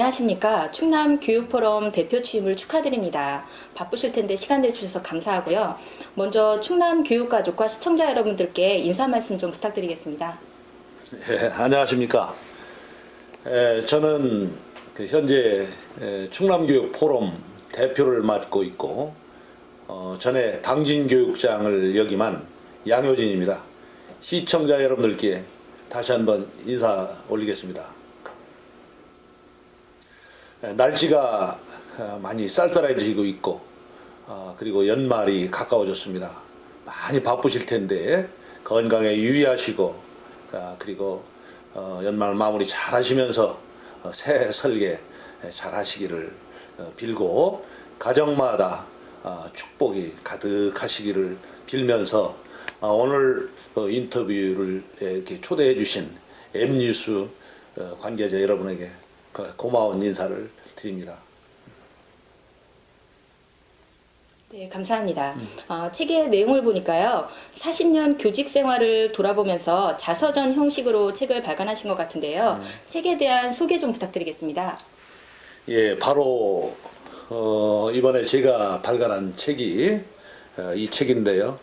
안녕하십니까. 충남 교육포럼 대표 취임을 축하드립니다. 바쁘실 텐데 시간 내주셔서 감사하고요. 먼저 충남 교육가족과 시청자 여러분들께 인사 말씀 좀 부탁드리겠습니다. 안녕하십니까. 저는 현재 충남교육포럼 대표를 맡고 있고 전에 당진교육장을 역임한 양효진입니다. 시청자 여러분들께 다시 한번 인사 올리겠습니다. 날씨가 많이 쌀쌀해지고 있고 그리고 연말이 가까워졌습니다. 많이 바쁘실 텐데 건강에 유의하시고 그리고 연말 마무리 잘 하시면서 새해 설계 잘 하시기를 빌고 가정마다 축복이 가득하시기를 빌면서 오늘 인터뷰를 이렇게 초대해 주신 M뉴스 관계자 여러분에게 고마운 인사를 드립니다. 네, 감사합니다. 책의 내용을 보니까요. 40년 교직 생활을 돌아보면서 자서전 형식으로 책을 발간하신 것 같은데요. 책에 대한 소개 좀 부탁드리겠습니다. 예, 바로 이번에 제가 발간한 책이 이 책인데요.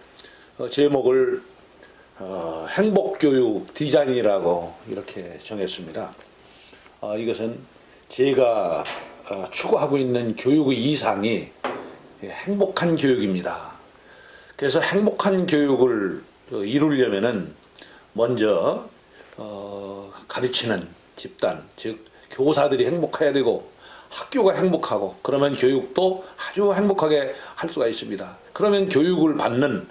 제목을 행복교육 디자인이라고 이렇게 정했습니다. 이것은 제가 추구하고 있는 교육의 이상이 행복한 교육입니다. 그래서 행복한 교육을 이루려면은 먼저 가르치는 집단, 즉 교사들이 행복해야 되고 학교가 행복하고 그러면 교육도 아주 행복하게 할 수가 있습니다. 그러면 교육을 받는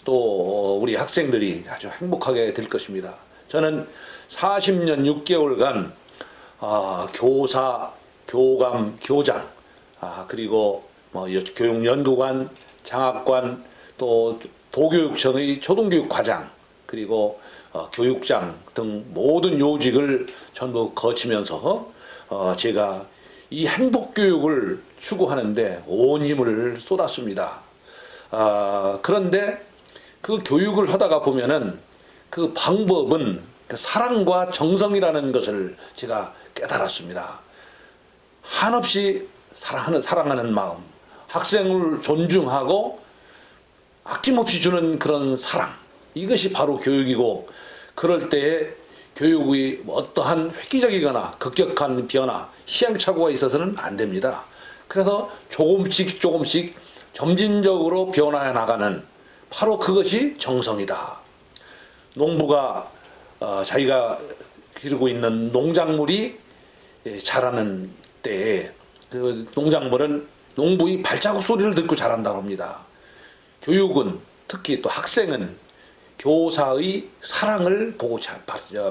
또 우리 학생들이 아주 행복하게 될 것입니다. 저는 40년 6개월간 교사, 교감, 교장, 그리고 교육연구관, 장학관, 또 도교육청의 초등교육 과장, 그리고 교육장 등 모든 요직을 전부 거치면서 제가 이 행복교육을 추구하는데 온 힘을 쏟았습니다. 그런데 그 교육을 하다가 보면은 그 방법은 사랑과 정성이라는 것을 제가 깨달았습니다. 한없이 사랑하는 마음, 학생을 존중하고 아낌없이 주는 그런 사랑, 이것이 바로 교육이고 그럴 때에 교육의 어떠한 획기적이거나 급격한 변화, 시행착오가 있어서는 안 됩니다. 그래서 조금씩 점진적으로 변화해 나가는 바로 그것이 정성이다. 농부가 자기가 기르고 있는 농작물이 자라는 때에 그 농작물은 농부의 발자국 소리를 듣고 자란다고 합니다. 교육은 특히 또 학생은 교사의 사랑을 보고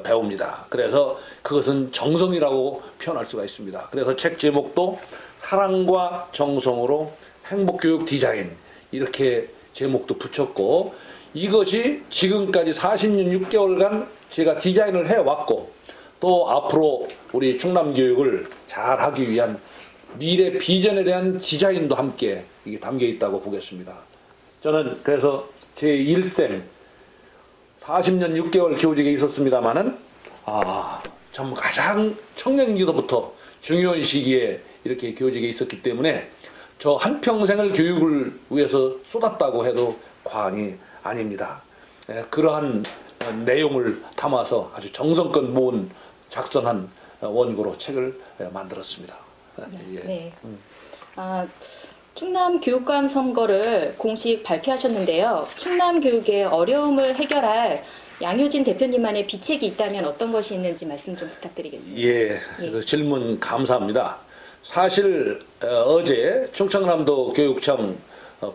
배웁니다. 그래서 그것은 정성이라고 표현할 수가 있습니다. 그래서 책 제목도 사랑과 정성으로 행복교육 디자인 이렇게 제목도 붙였고 이것이 지금까지 40년 6개월간 제가 디자인을 해왔고 또 앞으로 우리 충남교육을 잘하기 위한 미래 비전에 대한 디자인도 함께 이게 담겨 있다고 보겠습니다. 저는 그래서 제 일생 40년 6개월 교직에 있었습니다마는 참 가장 청년기부터 중요한 시기에 이렇게 교직에 있었기 때문에 저 한평생을 교육을 위해서 쏟았다고 해도 과언이 아닙니다. 그러한 내용을 담아서 아주 정성껏 모은 작성한 원고로 책을 만들었습니다. 네. 충남 교육감 선거를 공식 발표하셨는데요. 충남 교육의 어려움을 해결할 양효진 대표님만의 비책이 있다면 어떤 것이 있는지 말씀 좀 부탁드리겠습니다. 예. 그 질문 감사합니다. 사실 어제 충청남도 교육청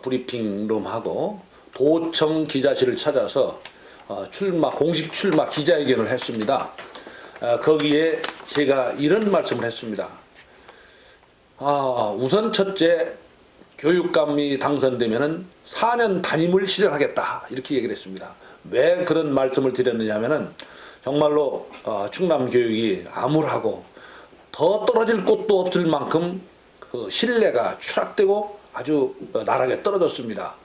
브리핑룸하고 도청 기자실을 찾아서 공식 출마 기자회견을 했습니다. 거기에 제가 이런 말씀을 했습니다. 우선 첫째, 교육감이 당선되면은 4년 단임을 실현하겠다 이렇게 얘기를 했습니다. 왜 그런 말씀을 드렸느냐 하면은 정말로 충남 교육이 암울하고 더 떨어질 곳도 없을 만큼 그 신뢰가 추락되고 아주 나락에 떨어졌습니다.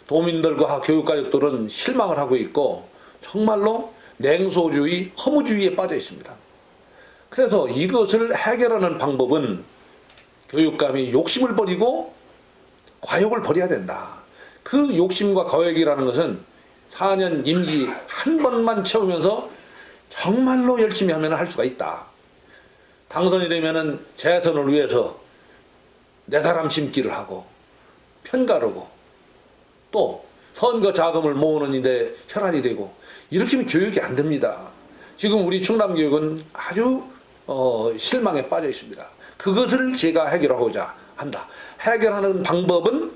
도민들과 교육가족들은 실망을 하고 있고 정말로 냉소주의, 허무주의에 빠져 있습니다. 그래서 이것을 해결하는 방법은 교육감이 욕심을 버리고 과욕을 버려야 된다. 그 욕심과 과욕이라는 것은 4년 임기 한 번만 채우면서 정말로 열심히 하면 할 수가 있다. 당선이 되면은 재선을 위해서 내 사람 심기를 하고 편가르고 또 선거 자금을 모으는 데 혈안이 되고 이렇게 하면 교육이 안 됩니다. 지금 우리 충남교육은 아주 실망에 빠져 있습니다. 그것을 제가 해결하고자 한다. 해결하는 방법은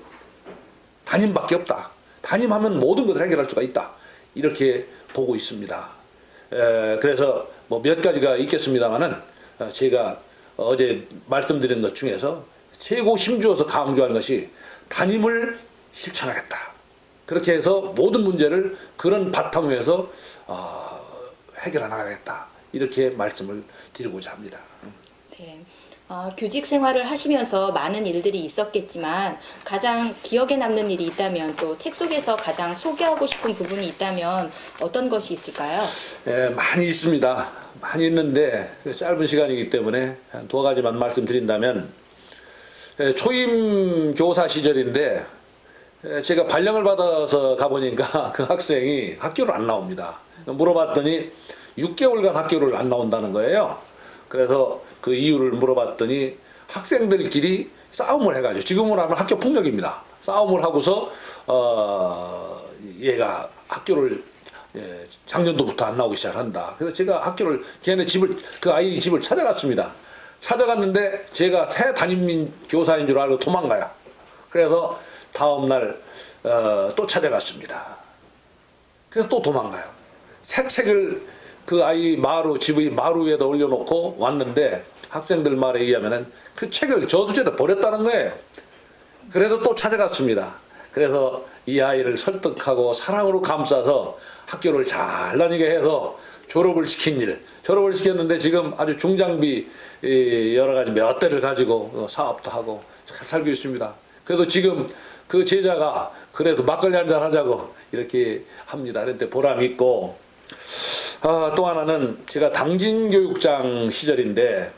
담임밖에 없다. 담임하면 모든 것을 해결할 수가 있다. 이렇게 보고 있습니다. 그래서 뭐 몇 가지가 있겠습니다만은 제가 어제 말씀드린 것 중에서 최고 힘주어서 강조한 것이 담임을 실천하겠다. 그렇게 해서 모든 문제를 그런 바탕 위에서 해결해 나가겠다. 이렇게 말씀을 드리고자 합니다. 네. 교직 생활을 하시면서 많은 일들이 있었겠지만 가장 기억에 남는 일이 있다면 또 책 속에서 가장 소개하고 싶은 부분이 있다면 어떤 것이 있을까요? 많이 있습니다. 많이 있는데 짧은 시간이기 때문에 한 2가지만 말씀드린다면 초임 교사 시절인데 제가 발령을 받아서 가보니까 그 학생이 학교를 안 나옵니다. 물어봤더니 6개월간 학교를 안 나온다는 거예요. 그래서 그 이유를 물어봤더니 학생들끼리 싸움을 해가지고 지금으로 하면 학교 폭력입니다. 싸움을 하고서 얘가 학교를 작년도부터 안 나오기 시작한다. 그래서 제가 학교를 걔네 집을 그 아이 집을 찾아갔습니다. 찾아갔는데 제가 새 담임 교사인 줄 알고 도망가요. 그래서 다음 날 또 찾아갔습니다. 그래서 또 도망가요. 새 책을 그 아이 집의 마루 위에다 올려놓고 왔는데 학생들 말에 의하면은 그 책을 저수지에다 버렸다는 거예요. 그래도 또 찾아갔습니다. 그래서 이 아이를 설득하고 사랑으로 감싸서 학교를 잘 다니게 해서 졸업을 시켰는데 지금 아주 중장비 여러 가지 몇 대를 가지고 사업도 하고 잘 살고 있습니다. 그래도 지금 그 제자가 그래도 막걸리 한잔 하자고 이렇게 합니다. 그런데 보람이 있고 또 하나는 제가 당진교육장 시절인데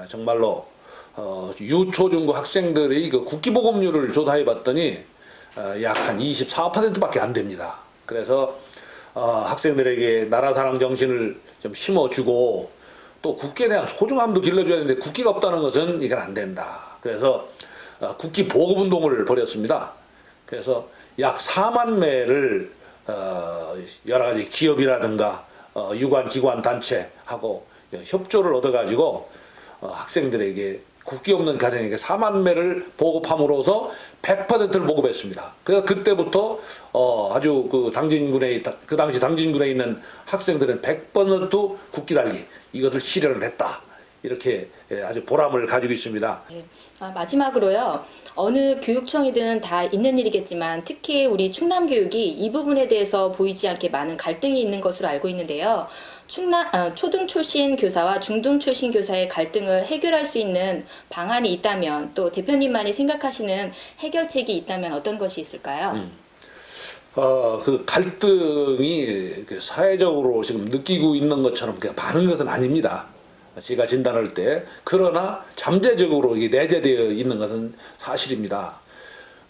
정말로 유초중고 학생들의 그 국기보급률을 조사해 봤더니 약 한 24%밖에 안 됩니다. 그래서 학생들에게 나라 사랑 정신을 좀 심어주고 또 국기에 대한 소중함도 길러줘야 되는데 국기가 없다는 것은 이건 안 된다. 그래서 국기 보급 운동을 벌였습니다. 그래서 약 4만 매를 여러 가지 기업이라든가 유관 기관 단체하고 협조를 얻어가지고 학생들에게 국기 없는 가정에게 4만 매를 보급함으로써 100%를 보급했습니다. 그래서 그때부터 아주 그 당시 당진군에 있는 학생들은 100% 국기 달기 이것을 실현을 했다. 이렇게 아주 보람을 가지고 있습니다. 네. 마지막으로요. 어느 교육청이든 다 있는 일이겠지만 특히 우리 충남교육이 이 부분에 대해서 보이지 않게 많은 갈등이 있는 것으로 알고 있는데요. 초등 출신 교사와 중등 출신 교사의 갈등을 해결할 수 있는 방안이 있다면 또 대표님만이 생각하시는 해결책이 있다면 어떤 것이 있을까요? 그 갈등이 사회적으로 지금 느끼고 있는 것처럼 그냥 많은 것은 아닙니다. 제가 진단할 때. 그러나 잠재적으로 이게 내재되어 있는 것은 사실입니다.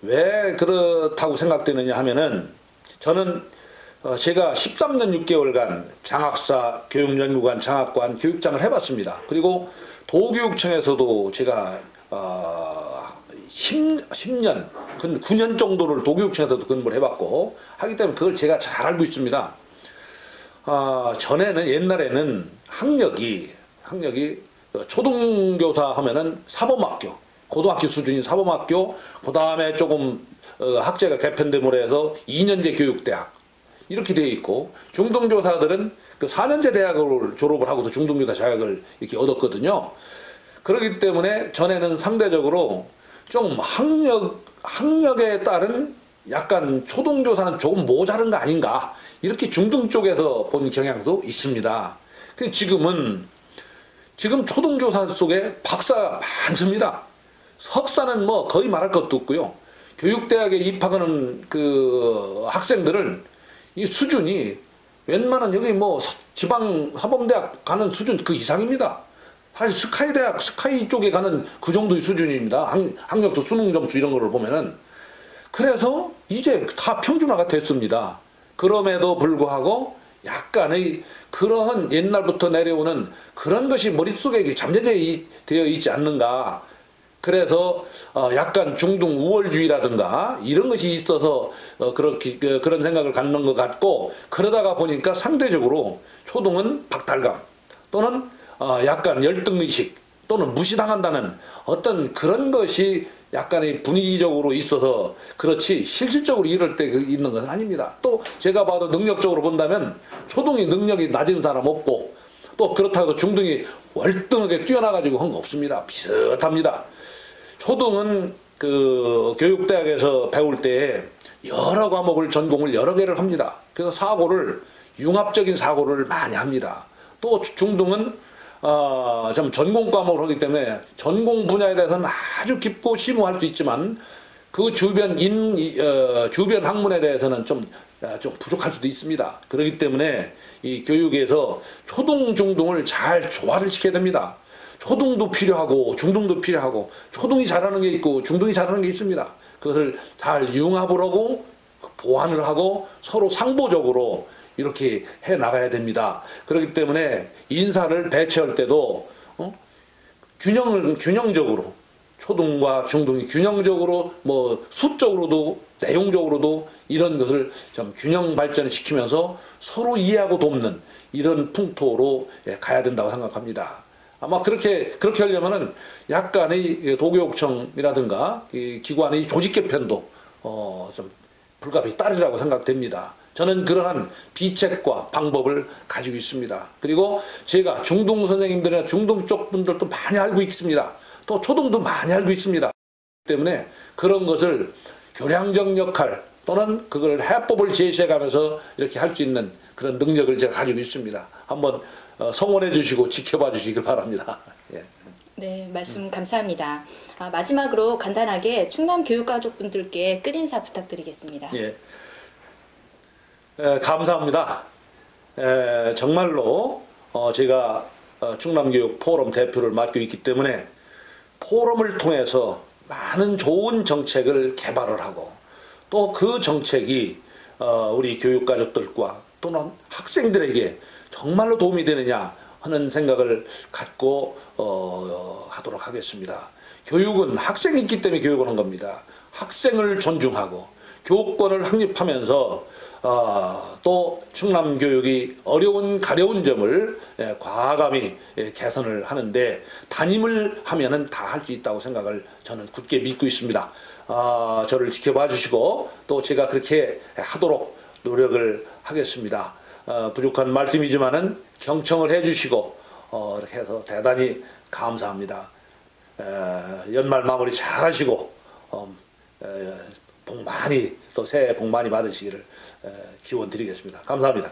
왜 그렇다고 생각되느냐 하면은 저는 제가 13년 6개월간 장학사, 교육연구관, 장학관, 교육장을 해봤습니다. 그리고 도교육청에서도 제가 10년, 9년 정도를 도교육청에서도 근무를 해봤고 하기 때문에 그걸 제가 잘 알고 있습니다. 옛날에는 학력이 초등교사 하면은 사범학교, 고등학교 수준인 사범학교, 그 다음에 조금 학제가 개편됨으로 해서 2년제 교육대학 이렇게 되어 있고 중등교사들은 그 4년제 대학을 졸업을 하고서 중등교사 자격을 이렇게 얻었거든요. 그렇기 때문에 전에는 상대적으로 좀 학력에 따른 약간 초등교사는 조금 모자른 거 아닌가 이렇게 중등 쪽에서 본 경향도 있습니다. 근데 지금 초등교사 속에 박사가 많습니다. 석사는 뭐 거의 말할 것도 없고요. 교육대학에 입학하는 그 학생들은 이 수준이 웬만한 여기 뭐 지방 사범대학 가는 수준 그 이상입니다. 사실 스카이 대학, 스카이 쪽에 가는 그 정도의 수준입니다. 학력도 수능 점수 이런 거를 보면은. 그래서 이제 다 평준화가 됐습니다. 그럼에도 불구하고 약간의 그러한 옛날부터 내려오는 그런 것이 머릿속에 잠재되어 있지 않는가. 그래서 약간 중등 우월주의라든가 이런 것이 있어서 그런 생각을 갖는 것 같고, 그러다가 보니까 상대적으로 초등은 박탈감 또는 약간 열등의식 또는 무시당한다는 어떤 그런 것이 약간의 분위기적으로 있어서 그렇지, 실질적으로 이럴 때 있는 것은 아닙니다. 또 제가 봐도 능력적으로 본다면 초등이 능력이 낮은 사람 없고, 또 그렇다고 중등이 월등하게 뛰어나가지고 한 거 없습니다. 비슷합니다. 초등은 그 교육대학에서 배울 때 여러 과목을 전공을 여러 개를 합니다. 그래서 융합적인 사고를 많이 합니다. 또 중등은 좀 전공 과목을 하기 때문에 전공 분야에 대해서는 아주 깊고 심오할 수 있지만 그 주변 학문에 대해서는 좀 부족할 수도 있습니다. 그렇기 때문에 이 교육에서 초등, 중등을 잘 조화를 시켜야 됩니다. 초등도 필요하고 중등도 필요하고, 초등이 잘하는 게 있고 중등이 잘하는 게 있습니다. 그것을 잘 융합을 하고 보완을 하고 서로 상보적으로 이렇게 해 나가야 됩니다. 그렇기 때문에 인사를 배치할 때도 균형적으로, 초등과 중등이 균형적으로 뭐 수적으로도 내용적으로도 이런 것을 좀 균형 발전시키면서 서로 이해하고 돕는 이런 풍토로 가야 된다고 생각합니다. 아마 그렇게 하려면은 약간의 도교육청이라든가 이 기관의 조직 개편도 좀 불가피히 따르라고 생각됩니다. 저는 그러한 비책과 방법을 가지고 있습니다. 그리고 제가 중등 선생님들이나 중등 쪽 분들도 많이 알고 있습니다. 또 초등도 많이 알고 있습니다. 때문에 그런 것을 교량적 역할 또는 그걸 해법을 제시해가면서 이렇게 할 수 있는 그런 능력을 제가 가지고 있습니다. 한번 성원해 주시고 지켜봐 주시길 바랍니다. 예. 네, 말씀 감사합니다. 마지막으로 간단하게 충남 교육가족분들께 끝인사 부탁드리겠습니다. 예. 감사합니다. 정말로 제가 충남교육 포럼 대표를 맡고 있기 때문에 포럼을 통해서 많은 좋은 정책을 개발을 하고, 또 그 정책이 우리 교육가족들과 또는 학생들에게 정말로 도움이 되느냐 하는 생각을 갖고 하도록 하겠습니다. 교육은 학생이 있기 때문에 교육을 한 겁니다. 학생을 존중하고 교권을 확립하면서 또 충남교육이 어려운 가려운 점을 과감히 개선을 하는데 담임을 하면은 다 할 수 있다고 생각을 저는 굳게 믿고 있습니다. 저를 지켜봐 주시고 또 제가 그렇게 하도록 노력을 하겠습니다. 부족한 말씀이지만은 경청을 해주시고 이렇게 해서 대단히 감사합니다. 연말 마무리 잘 하시고 복 많이, 또 새해 복 많이 받으시기를 기원 드리겠습니다. 감사합니다.